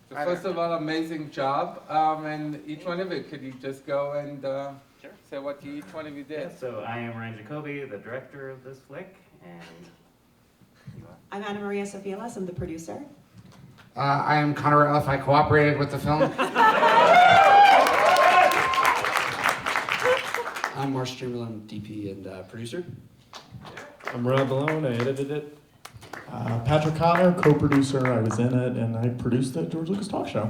So first of all, amazing job. And each one of you, could you just go and Sure. say what each one of you did? Yeah, so I am Ryan Jacobi, the director of this flick, and you are? I'm Anna Maria Sophialas, I'm the producer. I am Connor Ratliff. I cooperated with the film. I'm Marsh Chamberlain, DP and producer. I'm Rob Malone, I edited it. Patrick Connor, co-producer. I was in it, and I produced the George Lucas talk show.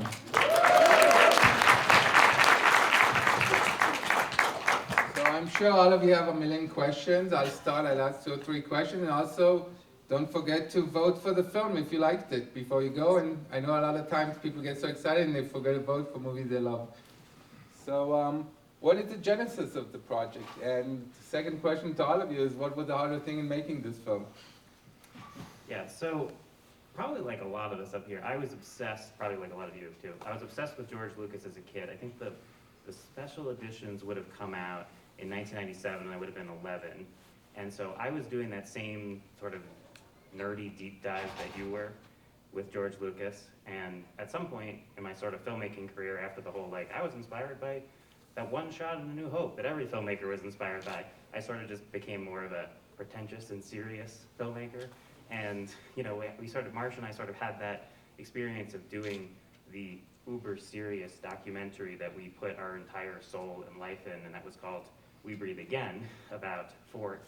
So I'm sure all of you have a million questions. I'll start. I'll ask 2 or 3 questions. And also, don't forget to vote for the film if you liked it before you go. And I know a lot of times people get so excited and they forget to vote for movies they love. So what is the genesis of the project? And second question to all of you is, what was the harder thing in making this film? Yeah, so probably like a lot of us up here, I was obsessed, probably like a lot of you too, I was obsessed with George Lucas as a kid. I think the special editions would have come out in 1997 and I would have been 11. And so I was doing that same sort of nerdy deep dive that you were with George Lucas. And at some point in my sort of filmmaking career after the whole, like, I was inspired by that one shot in A New Hope that every filmmaker was inspired by. I sort of just became more of a pretentious and serious filmmaker. And, you know, Marsh and I sort of had that experience of doing the uber serious documentary that we put our entire soul and life in, and that was called We Breathe Again, about four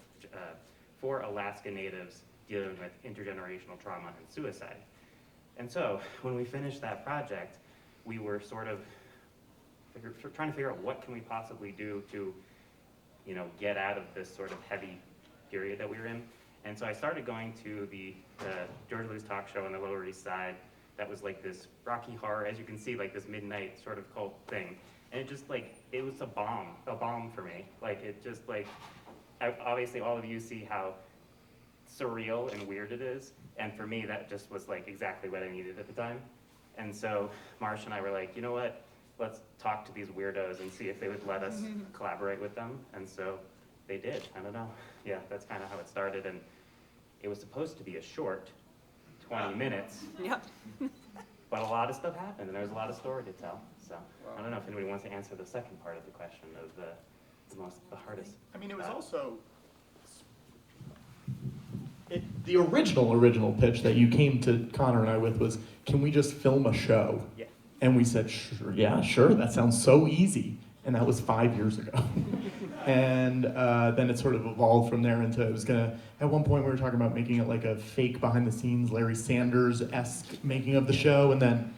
Alaska natives dealing with intergenerational trauma and suicide. And so, when we finished that project, we were sort of trying to figure out what can we possibly do to, you know, get out of this sort of heavy period that we were in. And so I started going to the George Lucas talk show on the Lower East Side. That was like this Rocky Horror, as you can see, like this midnight sort of cult thing. And it just like, it was a bomb for me. Like it just like, obviously all of you see how surreal and weird it is. And for me, that just was like exactly what I needed at the time. And so Marsh and I were like, you know what? Let's talk to these weirdos and see if they would let us collaborate with them. And so they did. I don't know. Yeah, that's kind of how it started. And it was supposed to be a short 20 minutes. Yep. But a lot of stuff happened, and there was a lot of story to tell. So I don't know if anybody wants to answer the second part of the question of the hardest. I mean, it was also the original pitch that you came to Connor and I with was, can we just film a show? Yeah. And we said, sure, yeah, sure, that sounds so easy. And that was 5 years ago. And then it sort of evolved from there into, it was gonna, at one point we were talking about making it like a fake behind the scenes Larry Sanders-esque making of the show, and then...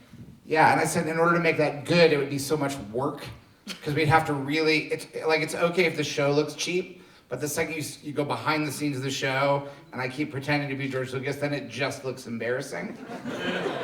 Yeah, and I said in order to make that good, it would be so much work, because we'd have to really, it's okay if the show looks cheap, but the second you go behind the scenes of the show, and I keep pretending to be George Lucas, then it just looks embarrassing.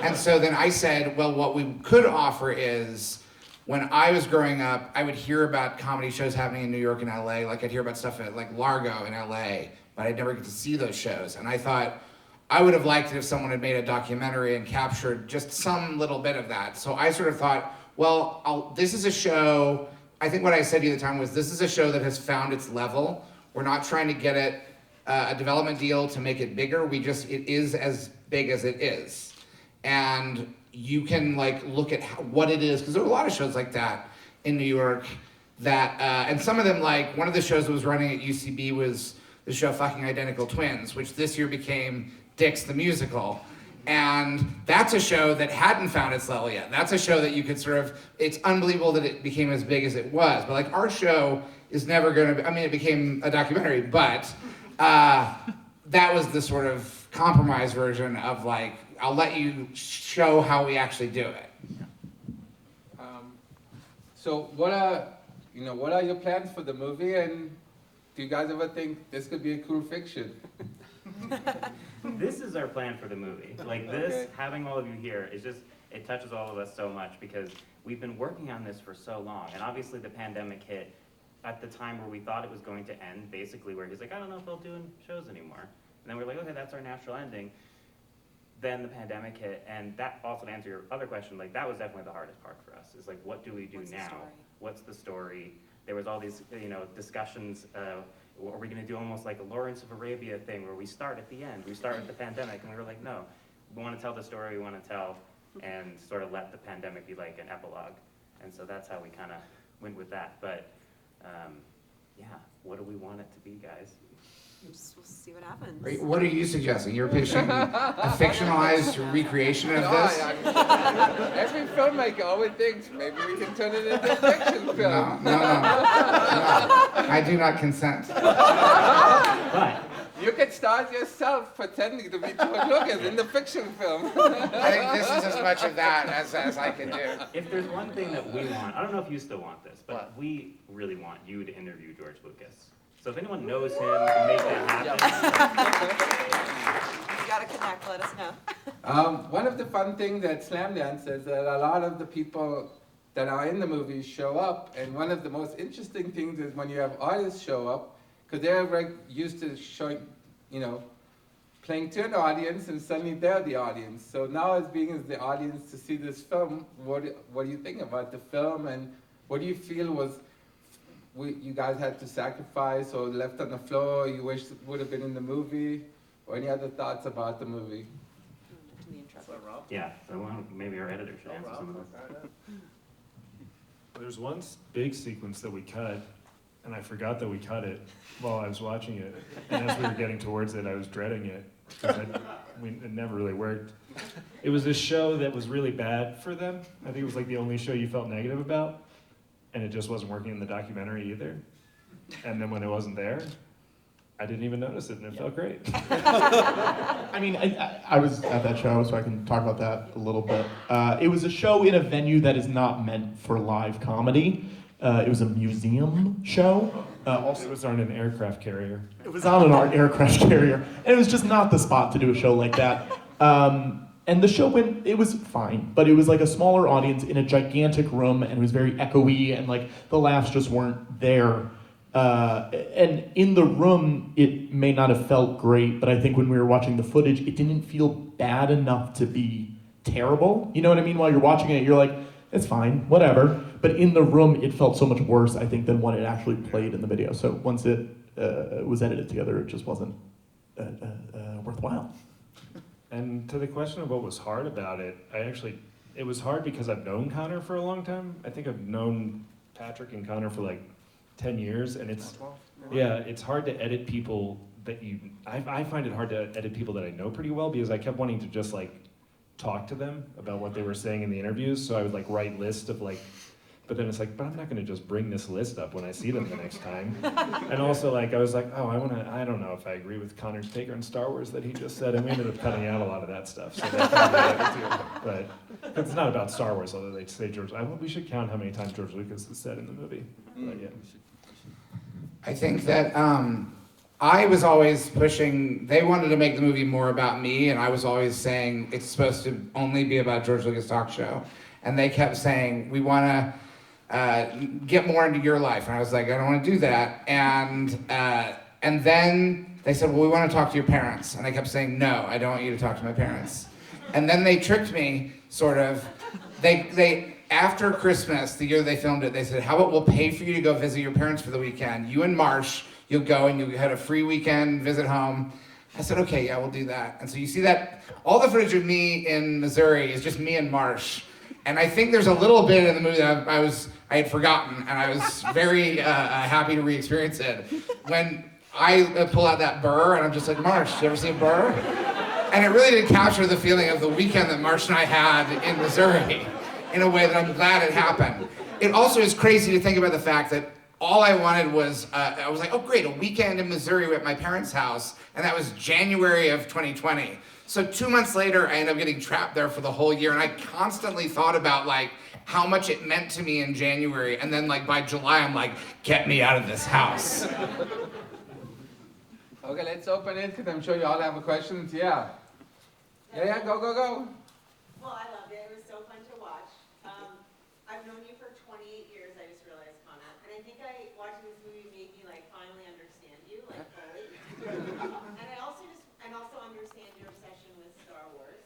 And so then I said, well, what we could offer is, when I was growing up, I would hear about comedy shows happening in New York and LA, like I'd hear about stuff at like Largo in LA, but I'd never get to see those shows. And I thought, I would have liked it if someone had made a documentary and captured just some little bit of that. So I sort of thought, well, this is a show, I think what I said to you at the time was, this is a show that has found its level. We're not trying to get it a development deal to make it bigger. It is as big as it is. And you can like look at what it is, because there were a lot of shows like that in New York that, and some of them, like one of the shows that was running at UCB was the show Fucking Identical Twins, which this year became Dicks the Musical. And that's a show that hadn't found its level yet. That's a show that you could sort of, it's unbelievable that it became as big as it was. But like our show is never gonna be, I mean, it became a documentary, but that was the sort of compromise version of like, I'll let you show how we actually do it. So what are your plans for the movie, and do you guys ever think this could be a cool fiction? This is our plan for the movie. Like this, having all of you here, is just, it touches all of us so much because we've been working on this for so long. And obviously the pandemic hit at the time where we thought it was going to end, basically where he's like, I don't know if they'll do shows anymore. And then we're like, okay, that's our natural ending. Then the pandemic hit, and that also to answer your other question, like that was definitely the hardest part for us, is like, what do we do now? What's the story? There was all these, discussions, are we gonna do almost like a Lawrence of Arabia thing where we start at the end, we start with the pandemic, and we were like, no, we wanna tell the story we wanna tell, and sort of let the pandemic be like an epilogue. And so that's how we kind of went with that. But yeah, what do we want it to be, guys? We'll see what happens. What are you suggesting? You're pitching a fictionalized recreation of this? Every filmmaker always thinks maybe we can turn it into a fiction film. No. I do not consent. But You can start yourself pretending to be George Lucas in the fiction film. I think this is as much of that as I can do. if there's one thing that we want, I don't know if you still want this, but we really want you to interview George Lucas. So if anyone knows him, can make that happen. You gotta connect, let us know. One of the fun things that Slamdance is that a lot of the people that are in the movies show up, and one of the most interesting things is when you have artists show up, because they're very used to showing, playing to an audience, and suddenly they're the audience. So now as being as the audience to see this film, what do you think about the film, and what do you feel was you guys had to sacrifice or left on the floor, you wish would have been in the movie, or any other thoughts about the movie? In the intro. Yeah, so maybe our editor should answer some of those. There's one big sequence that we cut, and I forgot that we cut it while I was watching it. And as we were getting towards it, I was dreading it. It never really worked. It was a show that was really bad for them. I think it was like the only show you felt negative about. And it just wasn't working in the documentary either. And then when it wasn't there, I didn't even notice it, and it felt great. I mean, I was at that show, so I can talk about that a little bit. It was a show in a venue that is not meant for live comedy. It was a museum show. Also, It was on an aircraft carrier. it was on an aircraft carrier, and it was just not the spot to do a show like that. And the show it was fine, but it was like a smaller audience in a gigantic room, and it was very echoey, and like the laughs just weren't there. And in the room, it may not have felt great, but I think when we were watching the footage, it didn't feel bad enough to be terrible. You know what I mean? While you're watching it, you're like, it's fine, whatever. But in the room, it felt so much worse, I think, than what it actually played in the video. So once it was edited together, it just wasn't worthwhile. And to the question of what was hard about it, it was hard because I've known Connor for a long time. I think I've known Patrick and Connor for like 10 years, and it's hard to edit people that I find it hard to edit people that I know pretty well, because I kept wanting to just like talk to them about what they were saying in the interviews, so I would like write lists of like, but then it's like, but I'm not gonna just bring this list up when I see them the next time. And also like, I was like, I don't know if I agree with Connor's take on Star Wars that he just said, and we ended up cutting out a lot of that stuff, so that's probably too. But it's not about Star Wars, although they say we should count how many times George Lucas has said in the movie. But yeah. I think that I was always pushing, they wanted to make the movie more about me, and I was always saying it's supposed to only be about George Lucas Talk Show. And they kept saying, we want to get more into your life. And I was like, I don't want to do that. And then they said, well, we want to talk to your parents. And I kept saying, no, I don't want you to talk to my parents. And then they tricked me, sort of. They after Christmas, the year they filmed it, they said, how about we'll pay for you to go visit your parents for the weekend. You and Marsh, you'll go and you'll have a free weekend, visit home. I said, okay, yeah, we'll do that. And so you see that, all the footage of me in Missouri is just me and Marsh. And I think there's a little bit in the movie that I had forgotten, and I was very happy to re-experience it. When I pull out that burr, and I'm just like, Marsh, you ever see a burr? And it really did capture the feeling of the weekend that Marsh and I had in Missouri in a way that I'm glad it happened. It also is crazy to think about the fact that all I wanted was, I was like, oh great, a weekend in Missouri at my parents' house, and that was January of 2020. So 2 months later, I ended up getting trapped there for the whole year, and I constantly thought about like how much it meant to me in January, and then like by July, I'm like, get me out of this house. Okay, let's open it, because I'm sure you all have questions. Yeah. Yeah, go. Well, I loved it. It was so fun to watch. I've known you for 28 years, I just realized, Connor. And I think watching this movie made me like finally understand you, like fully. And I also understand your obsession with Star Wars.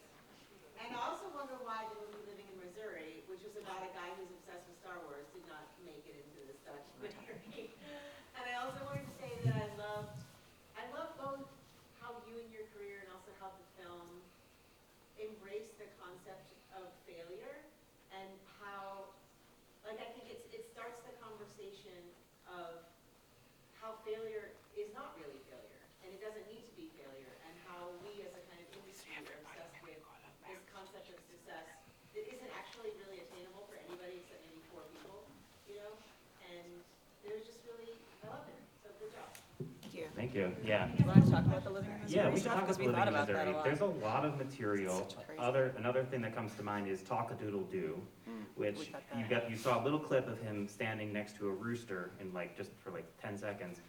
And I also wonder why the movie Living in Missouri, which was about a guy who's obsessed with Star Wars, did not make it into this documentary. And I also wanted to say that I love both how you and your career and also how the film embrace the concept of failure is not really failure, and it doesn't need to be failure, and how we as a kind of industry are obsessed with this concept of success that isn't actually really attainable for anybody except maybe 4 people, you know? And it was just really, I loved it, so good job. Thank you. Thank you, yeah. Do you want to talk about the living in Missouri Yeah, we should stuff? talk Because about we thought living in about that a Missouri. lot. There's a lot of material. It's such crazy. Another thing that comes to mind is Talk-a-Doodle-Doo, which we cut that. you saw a little clip of him standing next to a rooster in just for 10 seconds.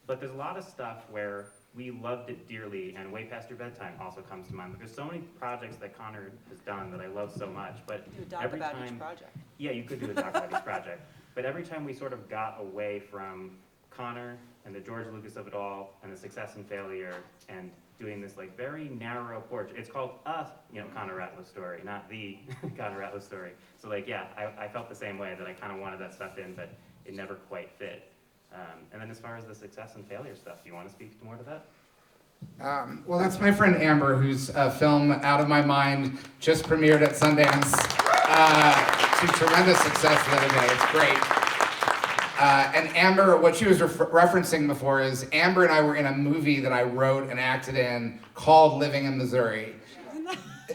But there's a lot of stuff where we loved it dearly, and Way Past Your Bedtime also comes to mind. But there's so many projects that Connor has done that I love so much. But Do a doc every about time, each project. yeah, you could do a doc about each project. But every time we sort of got away from Connor and the George Lucas of it all, and the success and failure, and doing this very narrow portrait. It's called Connor Ratliff Story, not the Connor Ratliff Story. So yeah, I felt the same way, that I kind of wanted that stuff in, but it never quite fit. And then as far as the success and failure stuff, do you want to speak more to that? Well, that's my friend Amber, whose film Out of My Mind just premiered at Sundance to tremendous success the other day. It's great. And Amber, what she was referencing before is Amber and I were in a movie that I wrote and acted in called Living in Missouri.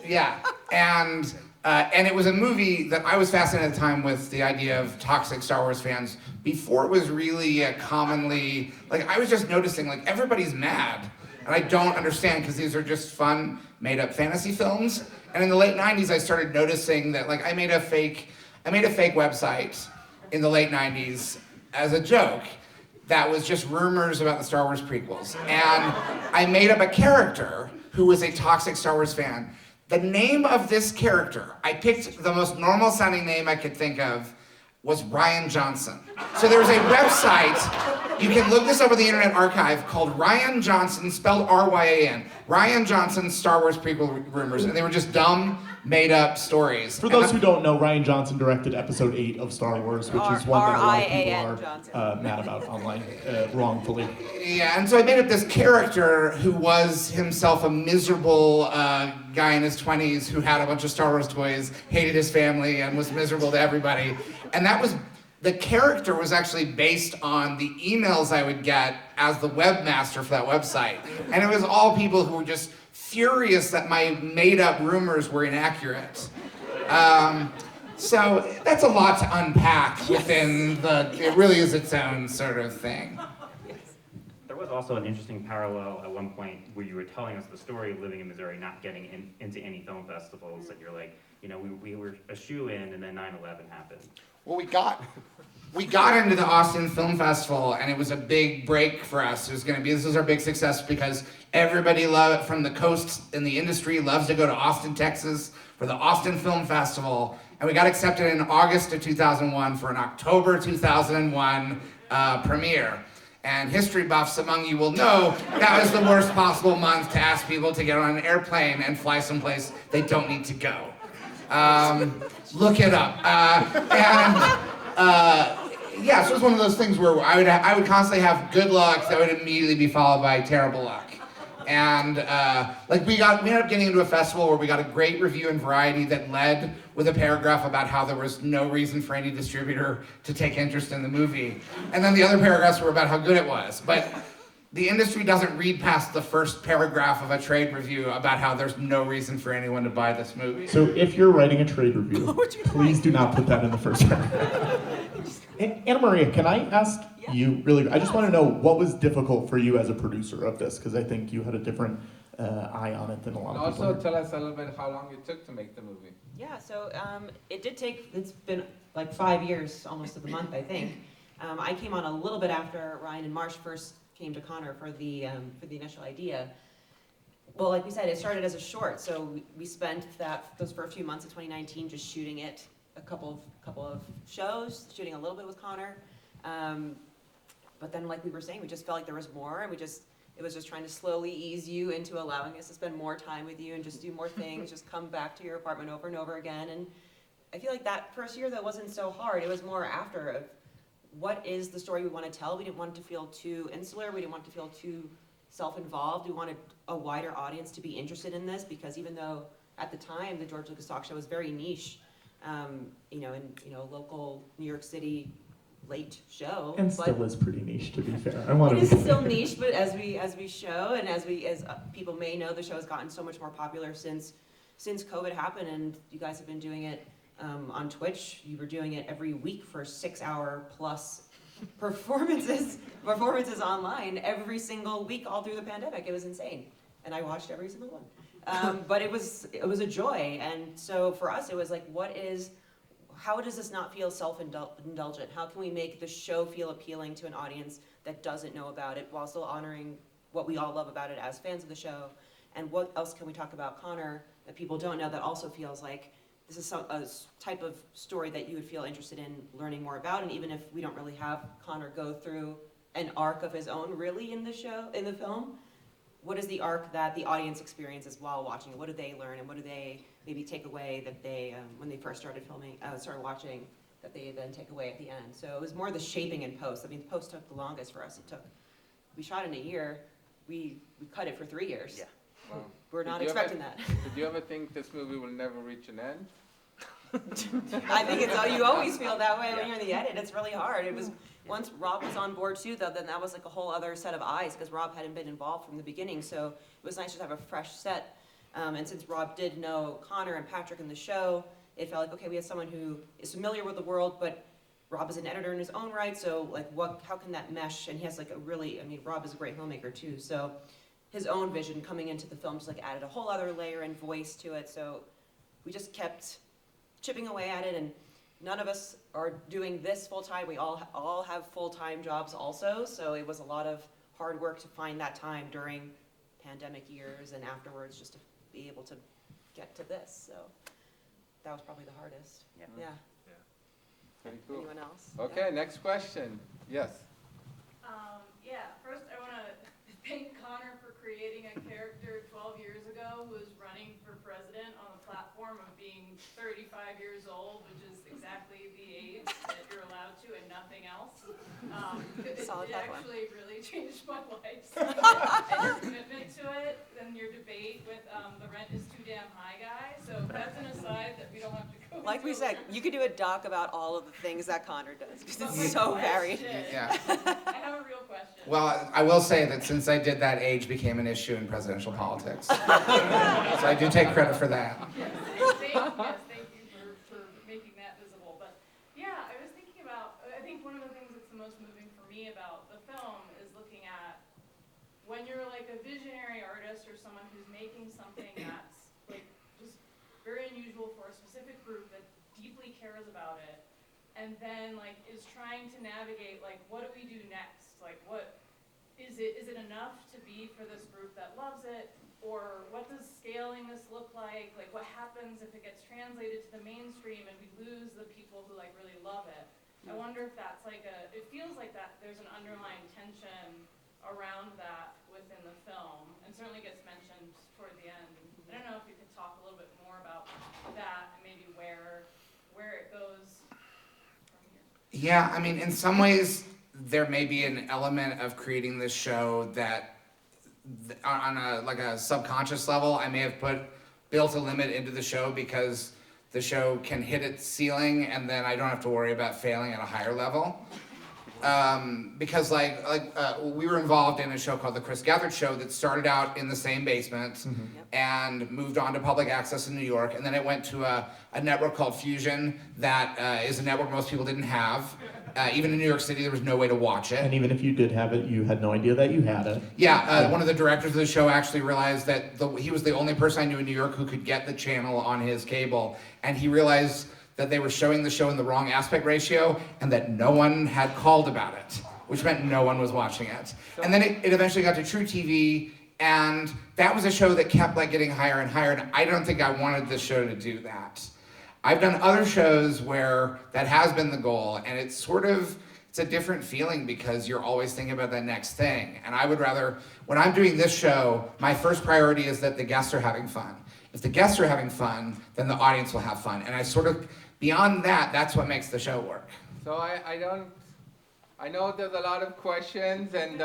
Yeah, and it was a movie that I was fascinated at the time with the idea of toxic Star Wars fans before it was really commonly, I was just noticing everybody's mad. And I don't understand, because these are just fun, made-up fantasy films. And in the late 90s, I started noticing that I made a fake website in the late 90s as a joke that was just rumors about the Star Wars prequels. And I made up a character who was a toxic Star Wars fan. The name of this character, I picked the most normal sounding name I could think of, was Ryan Johnson. So there's a website, you can look this up in the Internet Archive, called Ryan Johnson, spelled R-Y-A-N. Ryan Johnson Star Wars prequel rumors, and they were just dumb, made-up stories. For those who don't know, Ryan Johnson directed Episode 8 of Star Wars, which is one that a lot of people are mad about online, wrongfully. Yeah, and so I made up this character who was himself a miserable guy in his 20s who had a bunch of Star Wars toys, hated his family, and was miserable to everybody. And the character was actually based on the emails I would get as the webmaster for that website. And it was all people who were just furious that my made-up rumors were inaccurate. So that's a lot to unpack within it really is its own sort of thing. There was also an interesting parallel at one point where you were telling us the story of living in Missouri, not getting into any film festivals, that you're we were a shoe-in, and then 9/11 happened. Well, we got into the Austin Film Festival, and it was a big break for us. This was our big success, because everybody from the coast in the industry loves to go to Austin, Texas for the Austin Film Festival. And we got accepted in August of 2001 for an October 2001 premiere. And history buffs among you will know that was the worst possible month to ask people to get on an airplane and fly someplace they don't need to go. Look it up. Yeah, so it was one of those things where I would constantly have good luck that would immediately be followed by terrible luck. And we ended up getting into a festival where we got a great review in Variety that led with a paragraph about how there was no reason for any distributor to take interest in the movie. And then the other paragraphs were about how good it was. But the industry doesn't read past the first paragraph of a trade review about how there's no reason for anyone to buy this movie. So if you're writing a trade review, please do not put that in the first paragraph. Anna Maria, can I ask you really, I just want to know what was difficult for you as a producer of this, because I think you had a different eye on it than a lot of people. Also, tell us a little bit how long it took to make the movie. Yeah, so it did take, it's been 5 years, almost to the month, I think. I came on a little bit after Ryan and Marsh first came to Connor for the initial idea. Well, like we said, it started as a short, so we spent those first few months of 2019 just shooting it, a couple of shows, shooting a little bit with Connor. But then, like we were saying, we just felt like there was more, and it was just trying to slowly ease you into allowing us to spend more time with you and just do more things, just come back to your apartment over and over again. And I feel like that first year, that wasn't so hard. It was more after of what is the story we want to tell. We didn't want it to feel too insular. We didn't want it to feel too self-involved. We wanted a wider audience to be interested in this, because even though at the time the George Lucas Talk Show was very niche, in local New York City late show. And but still is pretty niche, to be fair. I want it to is be still clear. niche, but as we show and as people may know, the show has gotten so much more popular since COVID happened, and you guys have been doing it on Twitch. You were doing it every week for 6-hour plus performances online every single week all through the pandemic. It was insane, and I watched every single one. But it was a joy, and so for us it was like, how does this not feel self-indulgent? How can we make the show feel appealing to an audience that doesn't know about it while still honoring what we all love about it as fans of the show? And what else can we talk about Connor that people don't know that also feels like this is a type of story that you would feel interested in learning more about? And even if we don't really have Connor go through an arc of his own really in the film, what is the arc that the audience experiences while watching? What do they learn, and what do they maybe take away that they, when they first started watching, that they then take away at the end? So it was more the shaping in post. I mean, post took the longest for us. We shot in a year. We cut it for 3 years. Yeah. Wow. We're not Did you expecting that. Did you ever think this movie will never reach an end? I think you always feel that way when Yeah. you're in the edit. It's really hard. It was, once Rob was on board too, though, then that was like a whole other set of eyes, because Rob hadn't been involved from the beginning. So it was nice to have a fresh set. And since Rob did know Connor and Patrick in the show, it felt like, okay, we have someone who is familiar with the world, but Rob is an editor in his own right. So like, how can that mesh? And he has like Rob is a great filmmaker too. So his own vision coming into the film just like added a whole other layer and voice to it. So we just kept chipping away at it, and none of us are doing this full time. We all have full-time jobs also, so it was a lot of hard work to find that time during pandemic years and afterwards just to be able to get to this. So that was probably the hardest. Yeah. Yeah. Pretty cool. Anyone else? Okay, next question. Yes. First I want to thank Connor for creating a character 12 years ago who is running for president on the platform of being 35 years old, which is exactly the age that you're allowed to and nothing else. Solid It tagline. actually really changed my life. And your commitment to it, and your debate with the rent is too damn high guy. So that's an aside that we don't have to go Like we into. said, you could do a doc about all of the things that Connor does, because But it's my so varied. question- Yeah. I have a real question. Well, I will say that since I did that, age became an issue in presidential politics. So I do take credit for that. Yes, thank you for making that visible. But yeah, I was thinking about, I think one of the things that's the most moving for me about the film is looking at when you're like a visionary artist or someone who's making something that's like just very unusual for a specific group that deeply cares about it, and then like is trying to navigate like, what do we do next? Like, what is it enough to be for this group that loves it? Or what does scaling this look like? Like, what happens if it gets translated to the mainstream and we lose the people who like really love it? I wonder if that's like it feels like that there's an underlying tension around that within the film, and certainly gets mentioned toward the end. I don't know if you could talk a little bit more about that and maybe where it goes from here. Yeah, I mean, in some ways, there may be an element of creating this show that, on a subconscious level, I may have built a limit into the show because the show can hit its ceiling, and then I don't have to worry about failing at a higher level. Because we were involved in a show called The Chris Gethard Show that started out in the same basement and moved on to public access in New York, and then it went to a network called Fusion that is a network most people didn't have. Even in New York City, there was no way to watch it. And even if you did have it, you had no idea that you had it. Yeah, one of the directors of the show actually realized that he was the only person I knew in New York who could get the channel on his cable, and he realized that they were showing the show in the wrong aspect ratio and that no one had called about it, which meant no one was watching it. And then it eventually got to True TV, and that was a show that kept getting higher and higher, and I don't think I wanted the show to do that. I've done other shows where that has been the goal, and it's a different feeling because you're always thinking about that next thing. And I would rather, when I'm doing this show, my first priority is that the guests are having fun. If the guests are having fun, then the audience will have fun. And beyond that, that's what makes the show work. So I know there's a lot of questions, and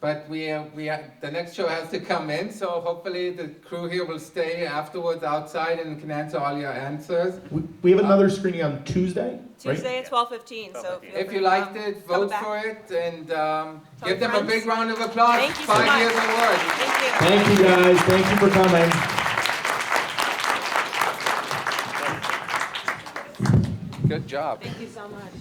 But the next show has to come in, so hopefully the crew here will stay afterwards outside and can answer all your answers. We have another screening on Tuesday, right? Tuesday at 12:15, so feel If free you to liked come. it, Come vote back. for it, and give your them a friends. big round of applause. Thank you so 5 much. years award. Thank you. Thank you guys. Thank you for coming. Good job. Thank you so much.